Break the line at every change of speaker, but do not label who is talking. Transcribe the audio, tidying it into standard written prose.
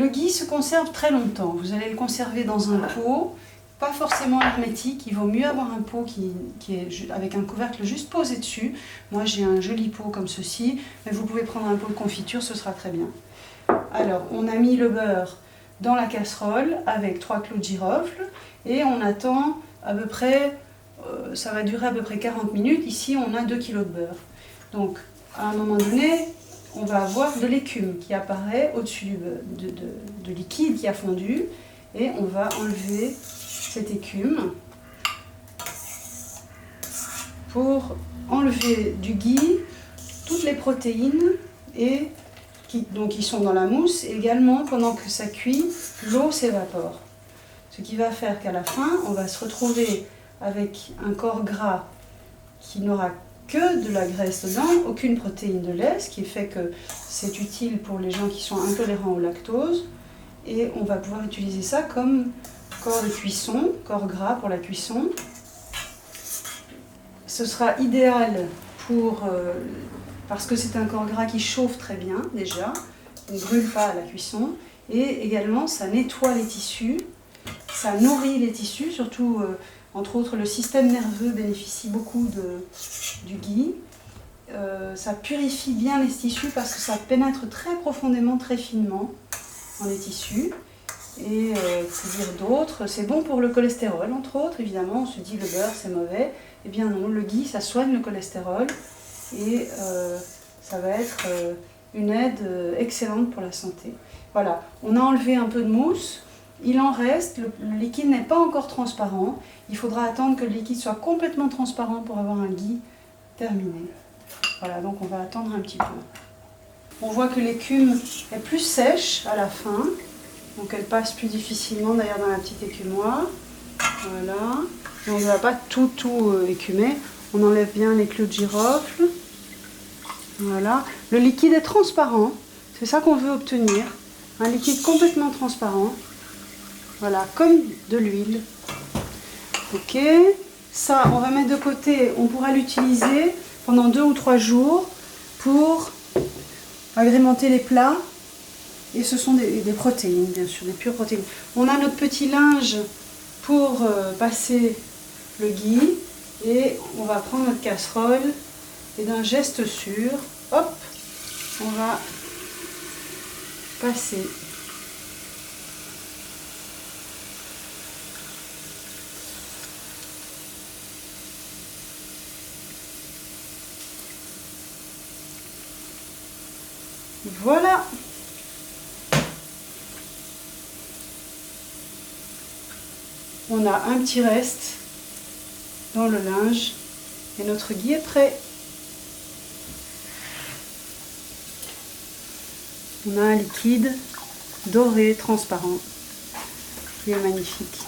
ghee se conserve très longtemps. Vous allez le conserver dans un pot, pas forcément hermétique. Il vaut mieux avoir un pot qui est avec un couvercle juste posé dessus. Moi j'ai un joli pot comme ceci, mais vous pouvez prendre un pot de confiture, ce sera très bien. Alors on a mis le beurre dans la casserole avec 3 clous de girofle et on attend à peu près, ça va durer à peu près 40 minutes. Ici on a 2 kg de beurre. Donc à un moment donné, on va avoir de l'écume qui apparaît au-dessus de liquide qui a fondu et on va enlever cette écume pour enlever du ghee toutes les protéines et qui sont dans la mousse. Également, pendant que ça cuit, l'eau s'évapore. Ce qui va faire qu'à la fin, on va se retrouver avec un corps gras qui n'aura que de la graisse dedans, aucune protéine de lait, ce qui fait que c'est utile pour les gens qui sont intolérants au lactose. Et on va pouvoir utiliser ça comme corps de cuisson, corps gras pour la cuisson. Ce sera idéal parce que c'est un corps gras qui chauffe très bien déjà, on ne brûle pas à la cuisson. Et également, ça nettoie les tissus, ça nourrit les tissus, surtout... entre autres, le système nerveux bénéficie beaucoup du ghee. Ça purifie bien les tissus parce que ça pénètre très profondément, très finement dans les tissus. Et que dire d'autre? C'est bon pour le cholestérol, entre autres. Évidemment, on se dit le beurre c'est mauvais. Eh bien non, le ghee ça soigne le cholestérol et ça va être une aide excellente pour la santé. Voilà, on a enlevé un peu de mousse. Il en reste, le liquide n'est pas encore transparent. Il faudra attendre que le liquide soit complètement transparent pour avoir un ghee terminé. Voilà, donc on va attendre un petit peu. On voit que l'écume est plus sèche à la fin. Donc elle passe plus difficilement d'ailleurs dans la petite écumoire. Voilà. Et on ne va pas tout écumer. On enlève bien les clous de girofle. Voilà. Le liquide est transparent. C'est ça qu'on veut obtenir. Un liquide complètement transparent. Voilà, comme de l'huile. Ok, ça on va mettre de côté, on pourra l'utiliser pendant 2 ou 3 jours pour agrémenter les plats. Et ce sont des protéines, bien sûr, des pures protéines. On a notre petit linge pour passer le ghee et on va prendre notre casserole et d'un geste sûr, hop, on va passer. Voilà. On a un petit reste dans le linge et notre ghee est prêt. On a un liquide doré, transparent, qui est magnifique.